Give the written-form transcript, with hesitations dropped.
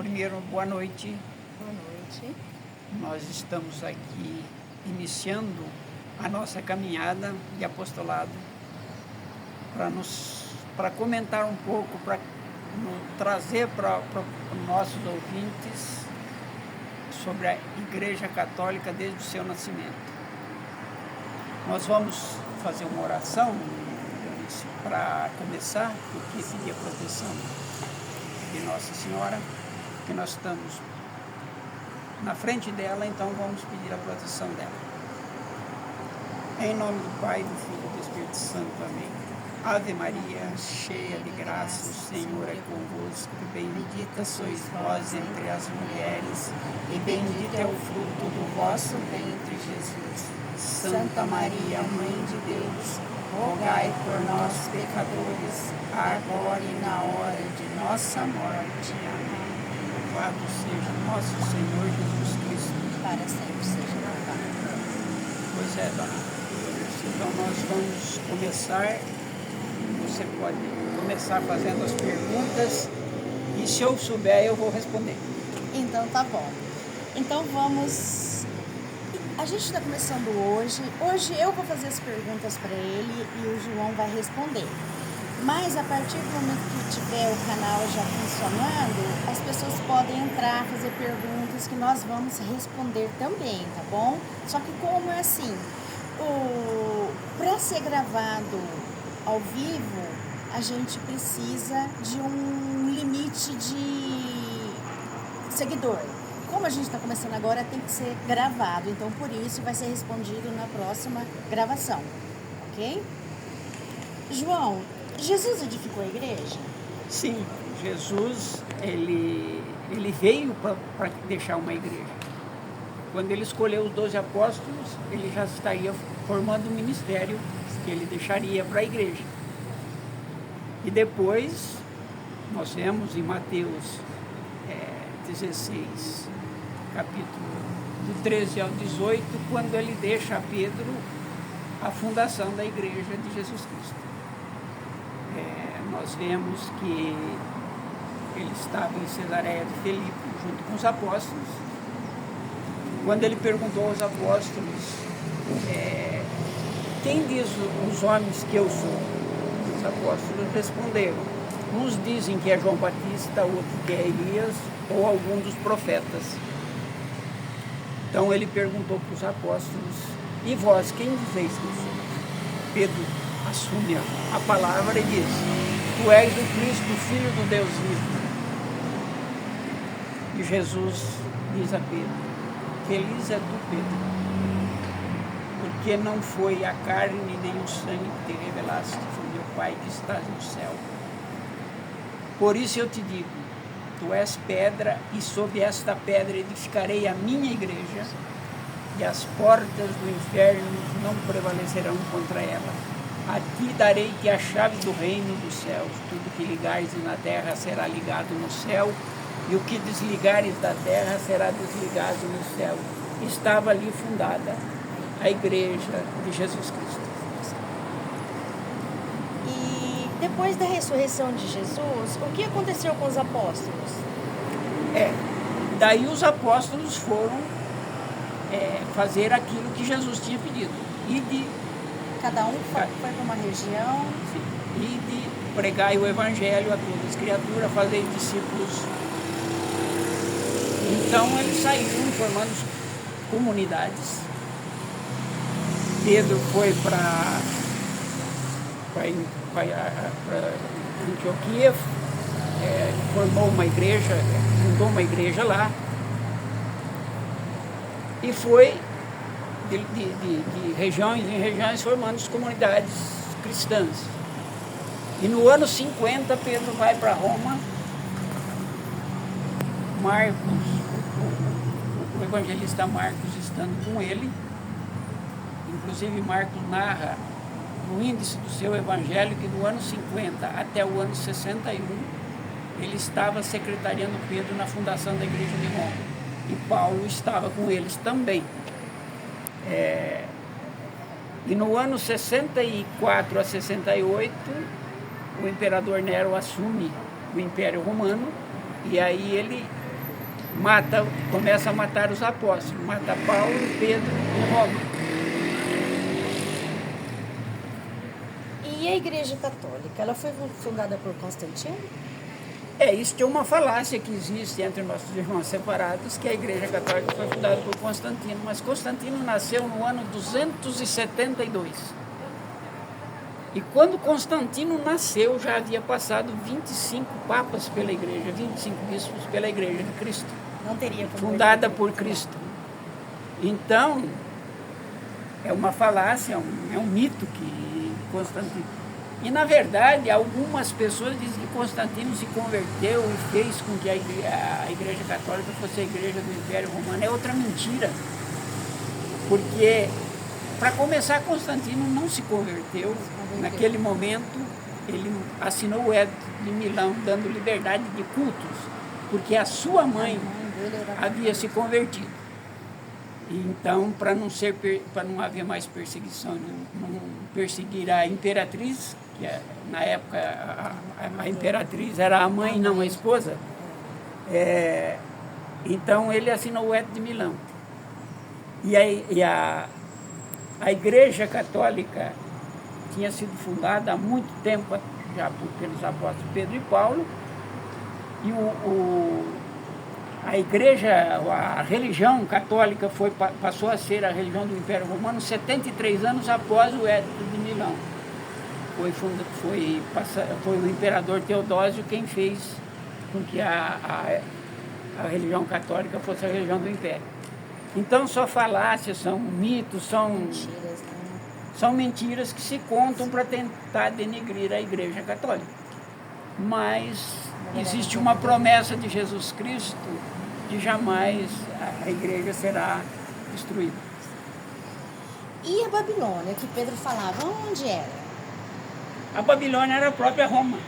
Primeiro, boa noite. Boa noite. Nós estamos aqui iniciando a nossa caminhada de apostolado para comentar um pouco, para trazer para nossos ouvintes sobre a Igreja Católica desde o seu nascimento. Nós vamos fazer uma oração para começar, porque pedir a proteção de Nossa Senhora, que nós estamos na frente dela, então vamos pedir a proteção dela. Em nome do Pai, do Filho e do Espírito Santo. Amém. Ave Maria, cheia de graça, o Senhor é convosco. Bendita sois vós entre as mulheres, e bendito é o fruto do vosso ventre, Jesus. Santa Maria, Mãe de Deus, rogai por nós, pecadores, agora e na hora de nossa morte. Amém. Louvado seja nosso Senhor Jesus Cristo. Para sempre seja louvado. Pois é, dona. Então nós vamos começar. Você pode começar fazendo as perguntas e se eu souber eu vou responder. Então tá bom. Então vamos... A gente está começando hoje. Hoje eu vou fazer as perguntas para ele e o João vai responder. Mas a partir do momento que tiver o canal já funcionando, as pessoas podem entrar, fazer perguntas que nós vamos responder também, tá bom? Só que como é assim, para ser gravado ao vivo, a gente precisa de um limite de seguidor. Como a gente está começando agora, tem que ser gravado. Então, por isso, vai ser respondido na próxima gravação, ok? João, Jesus edificou a igreja? Sim, Jesus, ele veio para deixar uma igreja. Quando ele escolheu os 12 apóstolos, ele já estaria formando um ministério que ele deixaria para a igreja. E depois, nós vemos em Mateus 16, capítulo do 13 ao 18, quando ele deixa a Pedro a fundação da igreja de Jesus Cristo. Nós vemos que ele estava em Cesareia de Filipe, junto com os apóstolos. Quando ele perguntou aos apóstolos, quem diz os homens que eu sou? Os apóstolos responderam. Uns dizem que é João Batista, outros que é Elias ou algum dos profetas. Então ele perguntou para os apóstolos, e vós, quem dizeis que eu sou? Pedro assume a palavra e diz, tu és o Cristo, o Filho do Deus vivo. E Jesus diz a Pedro, feliz é tu, Pedro, porque não foi a carne nem o sangue que te revelaste, foi meu Pai que estás no céu. Por isso eu te digo, tu és pedra, e sob esta pedra edificarei a minha igreja, e as portas do inferno não prevalecerão contra ela. A ti darei-te a chave do reino dos céus. Tudo que ligares na terra será ligado no céu, e o que desligares da terra será desligado no céu. Estava ali fundada a igreja de Jesus Cristo. E depois da ressurreição de Jesus, o que aconteceu com os apóstolos? Daí os apóstolos foram fazer aquilo que Jesus tinha pedido. Cada um foi para uma região. E de pregar o evangelho a todas as criaturas, fazer discípulos. Então eles saíram formando comunidades. Pedro foi para Antioquia, formou uma igreja, fundou uma igreja lá, e foi de regiões em regiões formando as comunidades cristãs. E no ano 50 Pedro vai para Roma. Marcos, o evangelista Marcos estando com ele, inclusive Marcos narra no índice do seu evangelho que do ano 50 até o ano 61 ele estava secretariando Pedro na fundação da igreja de Roma. E Paulo estava com eles também. E no ano 64 a 68, o imperador Nero assume o Império Romano, e aí ele começa a matar os apóstolos, mata Paulo e Pedro em Roma. E a Igreja Católica, ela foi fundada por Constantino? Isso é uma falácia que existe entre nossos irmãos separados, que a Igreja Católica foi fundada por Constantino, mas Constantino nasceu no ano 272. E quando Constantino nasceu, já havia passado 25 papas pela Igreja, 25 bispos pela Igreja de Cristo, Não teria como fundada por Cristo. Então, é uma falácia, é um mito que Constantino... E, na verdade, algumas pessoas dizem que Constantino se converteu e fez com que a Igreja Católica fosse a Igreja do Império Romano. É outra mentira. Porque, para começar, Constantino não se converteu. Naquele momento, ele assinou o Edito de Milão, dando liberdade de cultos, porque a sua mãe havia se convertido. E então, para não haver mais perseguição, não perseguir a imperatriz, que na época a imperatriz era a mãe, não a esposa, então ele assinou o Edito de Milão. E a Igreja Católica tinha sido fundada há muito tempo, já pelos apóstolos Pedro e Paulo, e a religião católica passou a ser a religião do Império Romano 73 anos após o Edito de Milão. Foi o imperador Teodósio quem fez com que a religião católica fosse a religião do Império. Então, só falácias, são mitos, são mentiras que se contam para tentar denegrir a Igreja Católica. Mas existe uma promessa de Jesus Cristo de jamais a Igreja será destruída. E a Babilônia, que Pedro falava, onde era? A Babilônia era a própria Roma.